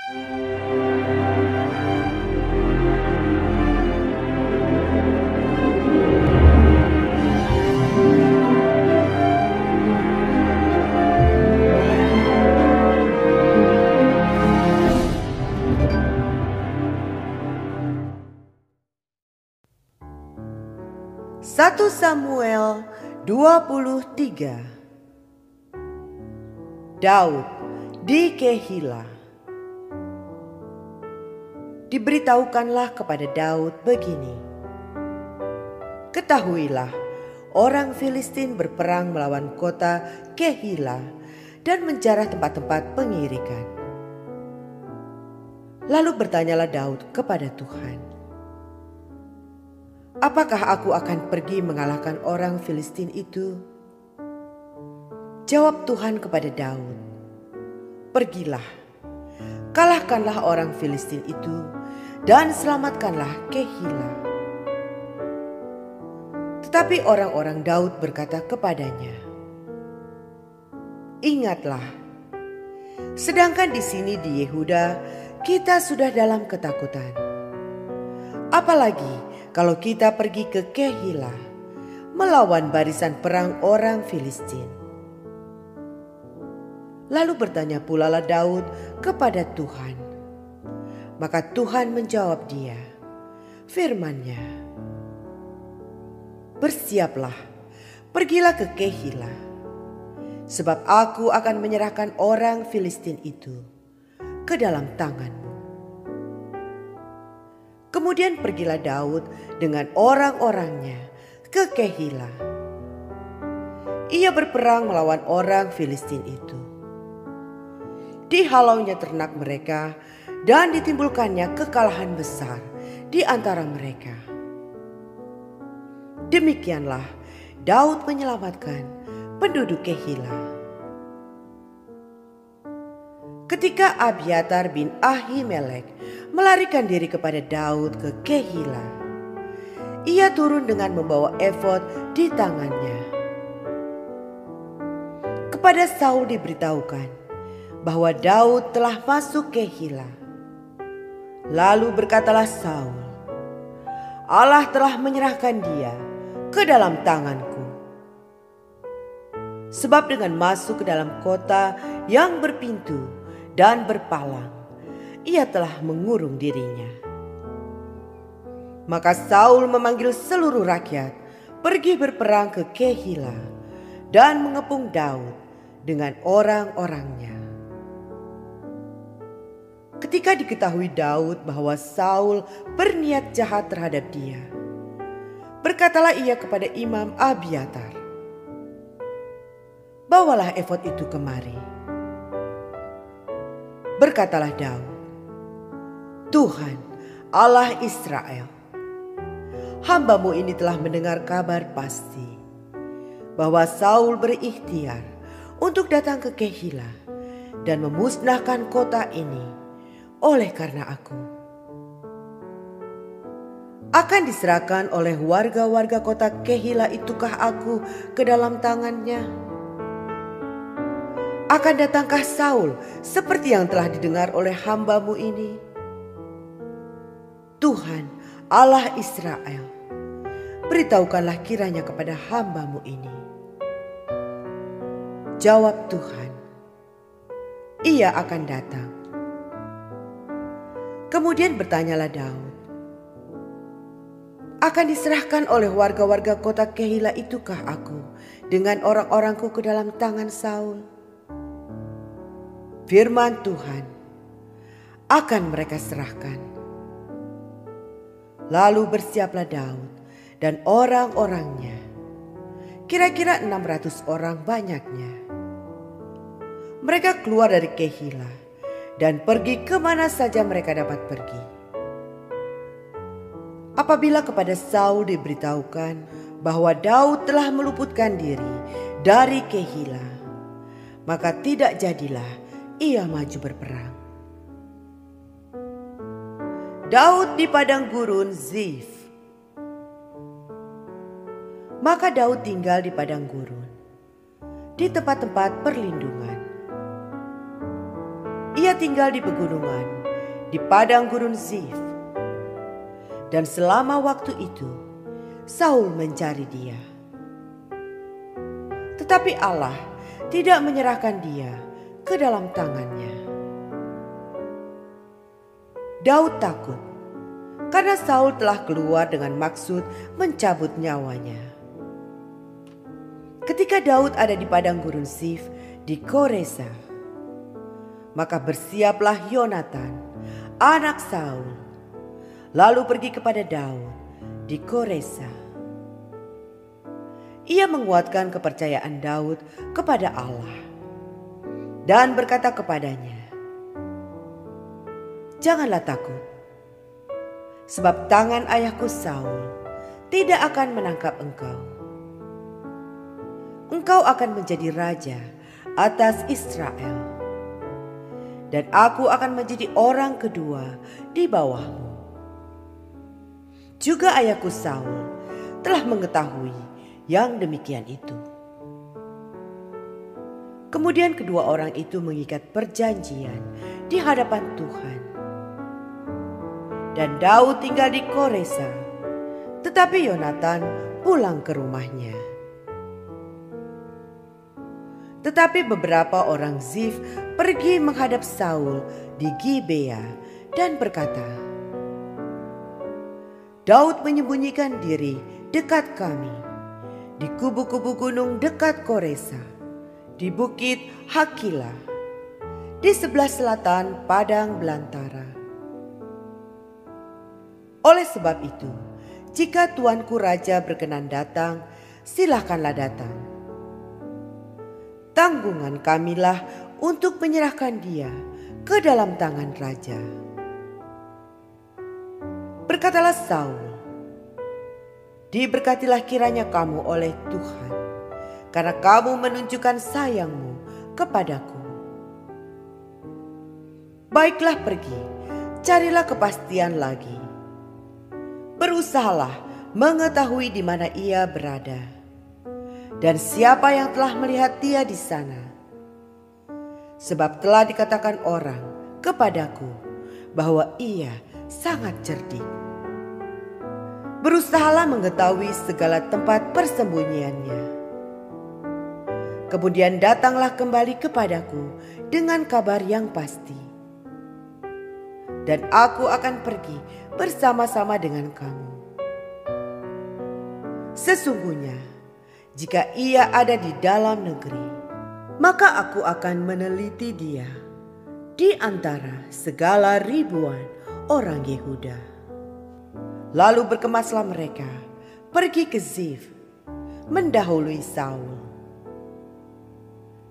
1 Samuel 23. Daud di Kehila. Diberitahukanlah kepada Daud begini: ketahuilah, orang Filistin berperang melawan kota Kehila dan menjarah tempat-tempat pengirikan. Lalu bertanyalah Daud kepada Tuhan, apakah aku akan pergi mengalahkan orang Filistin itu? Jawab Tuhan kepada Daud, pergilah, kalahkanlah orang Filistin itu dan selamatkanlah Kehila. Tetapi orang-orang Daud berkata kepadanya, ingatlah, sedangkan di sini di Yehuda kita sudah dalam ketakutan. Apalagi kalau kita pergi ke Kehila melawan barisan perang orang Filistin. Lalu bertanya pula lah Daud kepada Tuhan. Maka Tuhan menjawab dia, firman-Nya, bersiaplah, pergilah ke Kehila, sebab aku akan menyerahkan orang Filistin itu ke dalam tanganmu. Kemudian pergilah Daud dengan orang-orangnya ke Kehila. Ia berperang melawan orang Filistin itu. Dihalaunya ternak mereka dan ditimbulkannya kekalahan besar di antara mereka. Demikianlah Daud menyelamatkan penduduk Kehila. Ketika Abiatar bin Ahimelek melarikan diri kepada Daud ke Kehila, ia turun dengan membawa efod di tangannya. Kepada Saul diberitahukan bahwa Daud telah masuk Kehila. Lalu berkatalah Saul, Allah telah menyerahkan dia ke dalam tanganku. Sebab dengan masuk ke dalam kota yang berpintu dan berpalang, ia telah mengurung dirinya. Maka Saul memanggil seluruh rakyat pergi berperang ke Kehila dan mengepung Daud dengan orang-orangnya. Ketika diketahui Daud bahwa Saul berniat jahat terhadap dia, berkatalah ia kepada Imam Abiatar, bawalah efod itu kemari. Berkatalah Daud, Tuhan Allah Israel, hamba-Mu ini telah mendengar kabar pasti bahwa Saul berikhtiar untuk datang ke Kehila dan memusnahkan kota ini oleh karena aku. Akan diserahkan oleh warga-warga kota Kehila itukah aku ke dalam tangannya? Akan datangkah Saul seperti yang telah didengar oleh hamba-Mu ini? Tuhan Allah Israel, beritahukanlah kiranya kepada hamba-Mu ini. Jawab Tuhan, ia akan datang. Kemudian bertanyalah Daud, akan diserahkan oleh warga-warga kota Kehila itukah aku dengan orang-orangku ke dalam tangan Saul? Firman Tuhan, akan mereka serahkan. Lalu bersiaplah Daud dan orang-orangnya, kira-kira 600 orang banyaknya. Mereka keluar dari Kehila dan pergi kemana saja mereka dapat pergi. Apabila kepada Saul diberitahukan bahwa Daud telah meluputkan diri dari Kehila, maka tidak jadilah ia maju berperang. Daud di padang gurun Zif. Maka Daud tinggal di padang gurun, di tempat-tempat perlindungan. Ia tinggal di pegunungan di padang gurun Zif. Dan selama waktu itu, Saul mencari dia. Tetapi Allah tidak menyerahkan dia ke dalam tangannya. Daud takut karena Saul telah keluar dengan maksud mencabut nyawanya. Ketika Daud ada di padang gurun Zif di Koresa, maka bersiaplah Yonatan, anak Saul, lalu pergi kepada Daud di Koresa. Ia menguatkan kepercayaan Daud kepada Allah dan berkata kepadanya, "Janganlah takut, sebab tangan ayahku Saul tidak akan menangkap engkau. Engkau akan menjadi raja atas Israel, dan aku akan menjadi orang kedua di bawahmu." Juga ayahku Saul telah mengetahui yang demikian itu. Kemudian kedua orang itu mengikat perjanjian di hadapan Tuhan. Dan Daud tinggal di Koresa, tetapi Yonatan pulang ke rumahnya. Tetapi beberapa orang Zif pergi menghadap Saul di Gibea dan berkata, "Daud menyembunyikan diri dekat kami, di kubu-kubu gunung dekat Koresa, di bukit Hakila, di sebelah selatan padang belantara. Oleh sebab itu, jika tuanku raja berkenan datang, silakanlah datang. Tanggungan kamilah untuk menyerahkan dia ke dalam tangan raja." Berkatalah Saul, "Diberkatilah kiranya kamu oleh Tuhan, karena kamu menunjukkan sayangmu kepadaku. Baiklah, pergi, carilah kepastian lagi. Berusahalah mengetahui di mana ia berada, dan siapa yang telah melihat dia di sana. Sebab telah dikatakan orang kepadaku bahwa ia sangat cerdik. Berusahalah mengetahui segala tempat persembunyiannya. Kemudian datanglah kembali kepadaku dengan kabar yang pasti, dan aku akan pergi bersama-sama dengan kamu. Sesungguhnya, jika ia ada di dalam negeri, maka aku akan meneliti dia di antara segala ribuan orang Yehuda." Lalu berkemaslah mereka pergi ke Zif, mendahului Saul.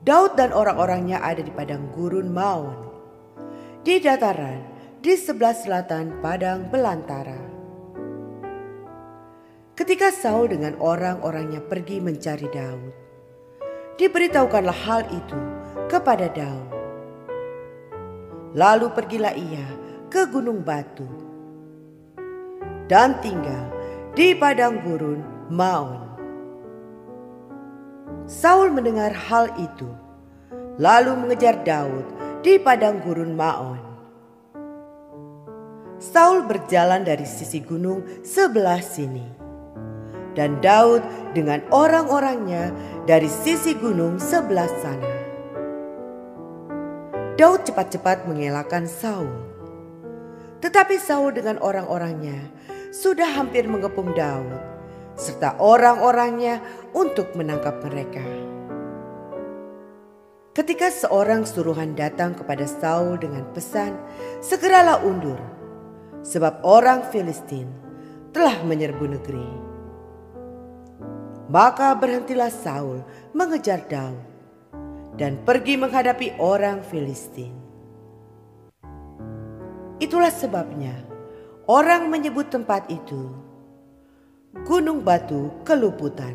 Daud dan orang-orangnya ada di padang gurun Maon, di dataran di sebelah selatan padang belantara. Ketika Saul dengan orang-orangnya pergi mencari Daud, diberitahukanlah hal itu kepada Daud. Lalu pergilah ia ke Gunung Batu dan tinggal di padang gurun Maon. Saul mendengar hal itu, lalu mengejar Daud di padang gurun Maon. Saul berjalan dari sisi gunung sebelah sini, dan Daud dengan orang-orangnya dari sisi gunung sebelah sana. Daud cepat-cepat mengelakkan Saul, tetapi Saul dengan orang-orangnya sudah hampir mengepung Daud serta orang-orangnya untuk menangkap mereka. Ketika seorang suruhan datang kepada Saul dengan pesan, "Segeralah undur, sebab orang Filistin telah menyerbu negeri." Maka berhentilah Saul mengejar Daud dan pergi menghadapi orang Filistin. Itulah sebabnya orang menyebut tempat itu Gunung Batu Keluputan.